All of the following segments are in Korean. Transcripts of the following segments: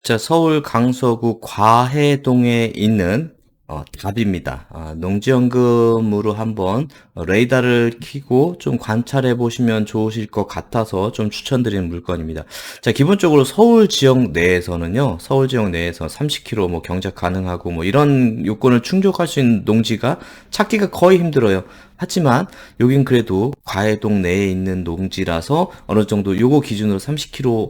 자, 서울 강서구 과해동에 있는 답입니다. 농지연금으로 한번 레이더를 켜고 좀 관찰해 보시면 좋으실 것 같아서 좀 추천드리는 물건입니다. 자, 기본적으로 서울 지역 내에서는요, 서울 지역 내에서 30km 뭐 경작 가능하고 뭐 이런 요건을 충족할 수 있는 농지가 찾기가 거의 힘들어요. 하지만 여긴 그래도 과해동 내에 있는 농지라서 어느 정도 요거 기준으로 30km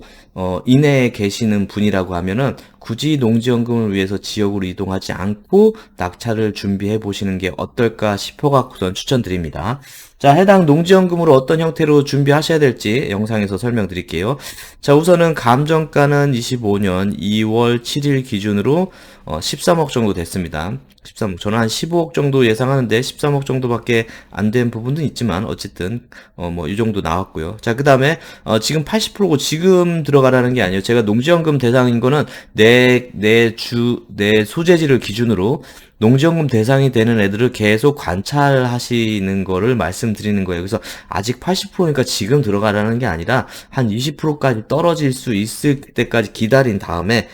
이내에 계시는 분이라고 하면은 굳이 농지연금을 위해서 지역으로 이동하지 않고 낙찰을 준비해 보시는 게 어떨까 싶어갖고선 추천드립니다. 자, 해당 농지연금으로 어떤 형태로 준비하셔야 될지 영상에서 설명드릴게요. 자, 우선은 감정가는 25년 2월 7일 기준으로 13억 정도 됐습니다. 13억. 저는 한 15억 정도 예상하는데 13억 정도밖에 안 된 부분도 있지만 어쨌든 뭐 이 정도 나왔고요. 자, 그다음에 지금 80%고 지금 들어가라는 게 아니에요. 제가 농지연금 대상인 거는 내 소재지를 기준으로 농지연금 대상이 되는 애들을 계속 관찰하시는 거를 말씀드리는 거예요. 그래서 아직 80%니까 지금 들어가라는 게 아니라 한 20%까지 떨어질 수 있을 때까지 기다린 다음에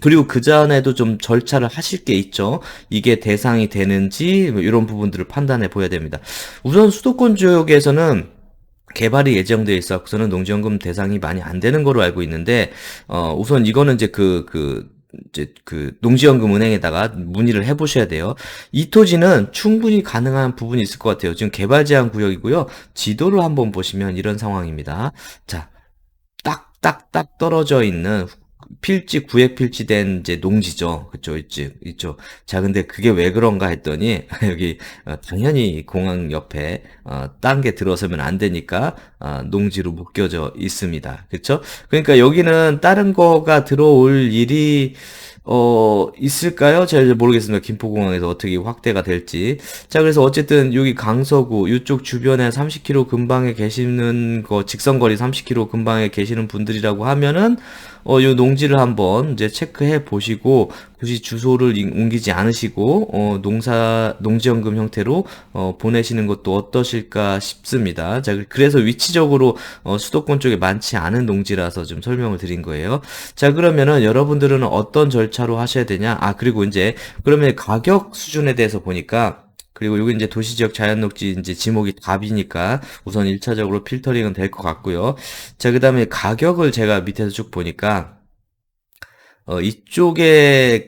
그리고 그 전에도 좀 절차를 하실 게 있죠. 이게 대상이 되는지, 뭐 이런 부분들을 판단해 보야 됩니다. 우선 수도권 지역에서는 개발이 예정되어 있어서는 농지연금 대상이 많이 안 되는 거로 알고 있는데, 우선 이거는 이제 이제 농지연금 은행에다가 문의를 해보셔야 돼요. 이 토지는 충분히 가능한 부분이 있을 것 같아요. 지금 개발 제한 구역이고요. 지도를 한번 보시면 이런 상황입니다. 자, 딱딱딱 떨어져 있는 구획 필지된 이제 농지죠. 그쵸, 있죠. 자, 근데 그게 왜 그런가 했더니, 여기, 당연히 공항 옆에, 딴 게 들어서면 안 되니까, 농지로 묶여져 있습니다. 그쵸? 그러니까 여기는 다른 거가 들어올 일이, 있을까요? 잘 모르겠습니다. 김포공항에서 어떻게 확대가 될지. 자, 그래서 어쨌든 여기 강서구, 이쪽 주변에 30km 근방에 계시는 직선거리 30km 근방에 계시는 분들이라고 하면은, 요 농지를 한번 이제 체크해 보시고, 굳이 주소를 옮기지 않으시고, 농지연금 형태로, 보내시는 것도 어떠실까 싶습니다. 자, 그래서 위치적으로, 수도권 쪽에 많지 않은 농지라서 좀 설명을 드린 거예요. 자, 그러면은 여러분들은 어떤 절차로 하셔야 되냐? 그리고 이제, 그러면 가격 수준에 대해서 보니까, 그리고 여기 이제 도시지역 자연녹지 이제 지목이 답이니까 우선 1차적으로 필터링은 될 것 같고요. 자, 그 다음에 가격을 제가 밑에서 쭉 보니까, 이쪽에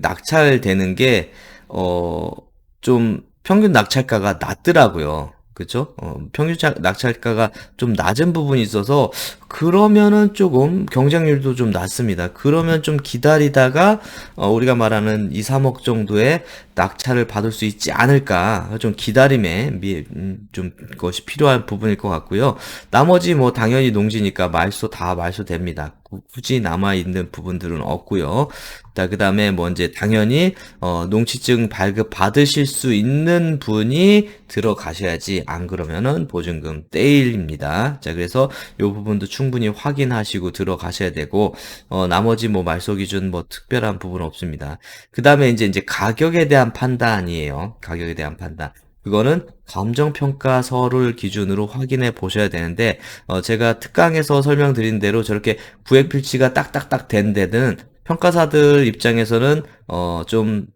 낙찰되는 게, 좀 평균 낙찰가가 낮더라고요. 그죠? 낙찰가가 좀 낮은 부분이 있어서, 그러면은 조금 경쟁률도 좀 낮습니다. 그러면 좀 기다리다가, 우리가 말하는 2, 3억 정도의 낙찰을 받을 수 있지 않을까. 좀 좀 그것이 필요한 부분일 것 같고요. 나머지 뭐 당연히 농지니까 다 말소됩니다. 굳이 남아있는 부분들은 없고요. 자, 그 다음에 뭐 이제 당연히 농지증 발급 받으실 수 있는 분이 들어가셔야지, 안 그러면은 보증금 떼일입니다. 자, 그래서 요 부분도 충분히 확인하시고 들어가셔야 되고, 나머지 뭐 말소 기준 뭐 특별한 부분 없습니다. 그 다음에 이제 가격에 대한 판단이에요. 가격에 대한 판단. 그거는 감정평가서를 기준으로 확인해 보셔야 되는데, 제가 특강에서 설명드린 대로 저렇게 구획 필지가 딱딱딱 된 데는 평가사들 입장에서는, 좀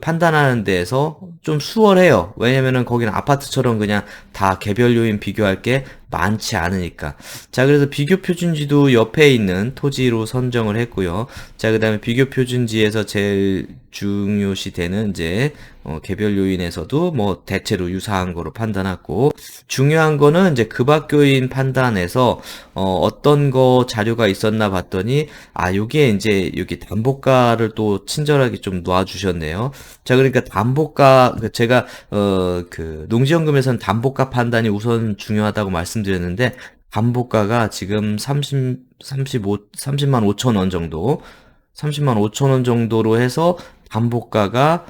판단하는 데에서 좀 수월해요. 왜냐면은 거기는 아파트처럼 그냥 다 개별 요인 비교할 게 많지 않으니까. 자, 그래서 비교 표준지도 옆에 있는 토지로 선정을 했고요. 자, 그 다음에 비교 표준지에서 제일 중요시 되는 이제 개별 요인에서도 뭐 대체로 유사한 거로 판단하고, 중요한 거는 이제 급학교인 판단에서 어떤 거 자료가 있었나 봤더니, 요게 이제 여기 담보가를 또 친절하게 좀 놔주셨네요. 자, 그러니까 제가 농지연금에서는 담보가 판단이 우선 중요하다고 말씀드렸는데, 담보가가 지금 30만 5천 원 정도, 30만 5천 원 정도로 해서 담보가가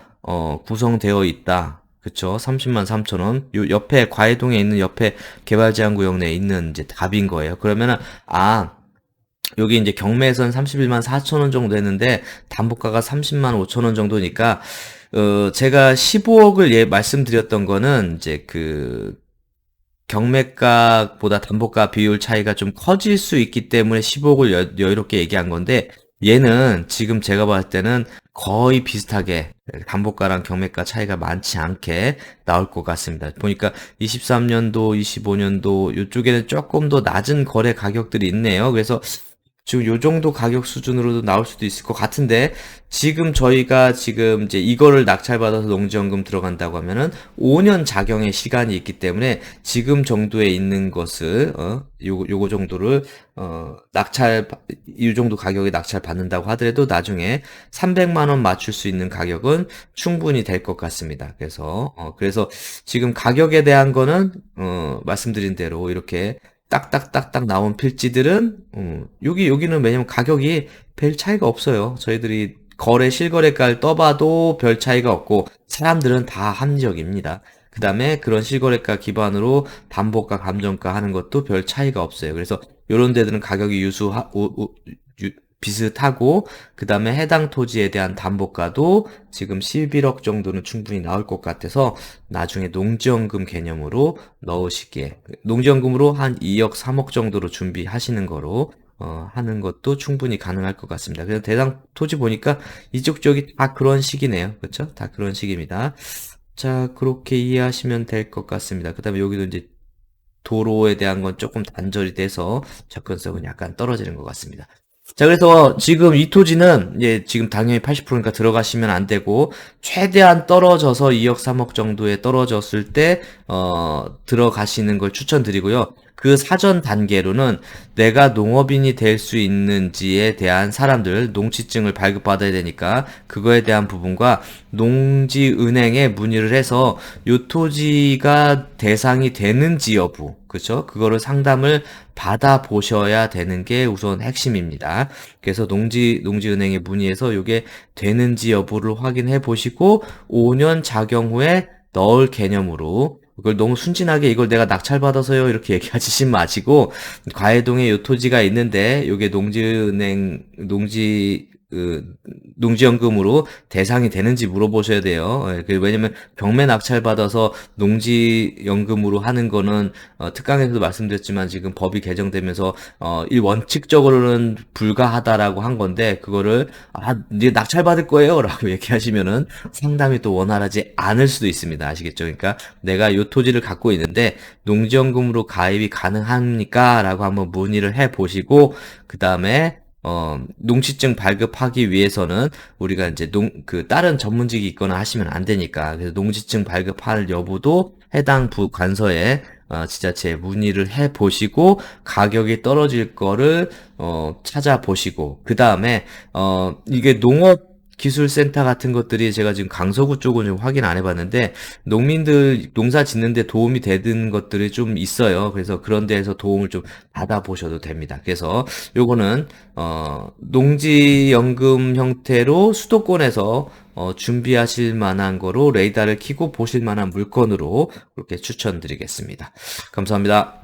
구성되어 있다. 그쵸? 30만 3천 원. 요 옆에 과해동에 있는 옆에 개발제한구역 내에 있는 이제 답인 거예요. 그러면은 여기 이제 경매에선 31만 4천 원 정도 했는데 담보가가 30만 5천 원 정도니까, 제가 15억을 말씀드렸던 거는 이제 경매가보다 담보가 비율 차이가 좀 커질 수 있기 때문에 15억을 여유롭게 얘기한 건데, 얘는 지금 제가 봤을 때는 거의 비슷하게 담보가랑 경매가 차이가 많지 않게 나올 것 같습니다. 보니까 23년도, 25년도 이쪽에는 조금 더 낮은 거래 가격들이 있네요. 그래서 지금 요 정도 가격 수준으로도 나올 수도 있을 것 같은데, 지금 저희가 지금 이제 이거를 낙찰받아서 농지연금 들어간다고 하면은 5년 작용의 시간이 있기 때문에 지금 정도에 있는 것을, 요거 정도를, 이 정도 가격에 낙찰 받는다고 하더라도 나중에 300만 원 맞출 수 있는 가격은 충분히 될 것 같습니다. 그래서 지금 가격에 대한 거는, 말씀드린 대로 이렇게 딱딱딱딱 나온 필지들은 여기는 왜냐면 가격이 별 차이가 없어요. 저희들이 실거래가를 떠봐도 별 차이가 없고 사람들은 다 합리적입니다. 그 다음에 그런 실거래가 기반으로 담보가 감정가 하는 것도 별 차이가 없어요. 그래서 이런 데들은 가격이 비슷하고, 그 다음에 해당 토지에 대한 담보가도 지금 11억 정도는 충분히 나올 것 같아서 나중에 농지연금 개념으로 넣으시기에, 농지연금으로 한 2억, 3억 정도로 준비하시는 거로 하는 것도 충분히 가능할 것 같습니다. 그래서 대상 토지 보니까 이쪽 쪽이 다 그런 식이네요. 그렇죠? 다 그런 식입니다. 자, 그렇게 이해하시면 될 것 같습니다. 그 다음에 여기도 이제 도로에 대한 건 조금 단절이 돼서 접근성은 약간 떨어지는 것 같습니다. 자, 그래서 지금 이 토지는, 지금 당연히 80%니까 들어가시면 안 되고, 최대한 떨어져서 2억, 3억 정도에 떨어졌을 때, 들어가시는 걸 추천드리고요. 그 사전 단계로는 내가 농업인이 될 수 있는지에 대한 사람들, 농지증을 발급받아야 되니까, 그거에 대한 부분과 농지은행에 문의를 해서, 요 토지가 대상이 되는지 여부, 그쵸? 그거를 상담을 받아보셔야 되는 게 우선 핵심입니다. 그래서 농지은행에 문의해서 이게 되는지 여부를 확인해 보시고 5년 작용 후에 넣을 개념으로, 그걸 너무 순진하게 이걸 내가 낙찰받아서요 이렇게 얘기하시지 마시고, 과해동에 요 토지가 있는데 요게 농지연금으로 대상이 되는지 물어보셔야 돼요. 왜냐면 경매 낙찰 받아서 농지연금으로 하는 거는 특강에서도 말씀드렸지만 지금 법이 개정되면서 이 원칙적으로는 불가하다라고 한 건데, 그거를 이제 낙찰 받을 거예요라고 얘기하시면은 상담이 또 원활하지 않을 수도 있습니다. 아시겠죠? 그러니까 내가 요 토지를 갖고 있는데 농지연금으로 가입이 가능합니까라고 한번 문의를 해 보시고, 그 다음에 농지증 발급하기 위해서는 우리가 이제 다른 전문직이 있거나 하시면 안 되니까, 그래서 농지증 발급할 여부도 해당 관서에 지자체에 문의를 해 보시고 가격이 떨어질 거를 찾아보시고, 그 다음에 이게 농업기술센터 같은 것들이 제가 지금 강서구 쪽은 좀 확인 안 해봤는데 농민들 농사 짓는데 도움이 되는 것들이 좀 있어요. 그래서 그런 데에서 도움을 좀 받아보셔도 됩니다. 그래서 요거는 농지연금 형태로 수도권에서 준비하실 만한 거로 레이더를 켜고 보실 만한 물건으로 그렇게 추천드리겠습니다. 감사합니다.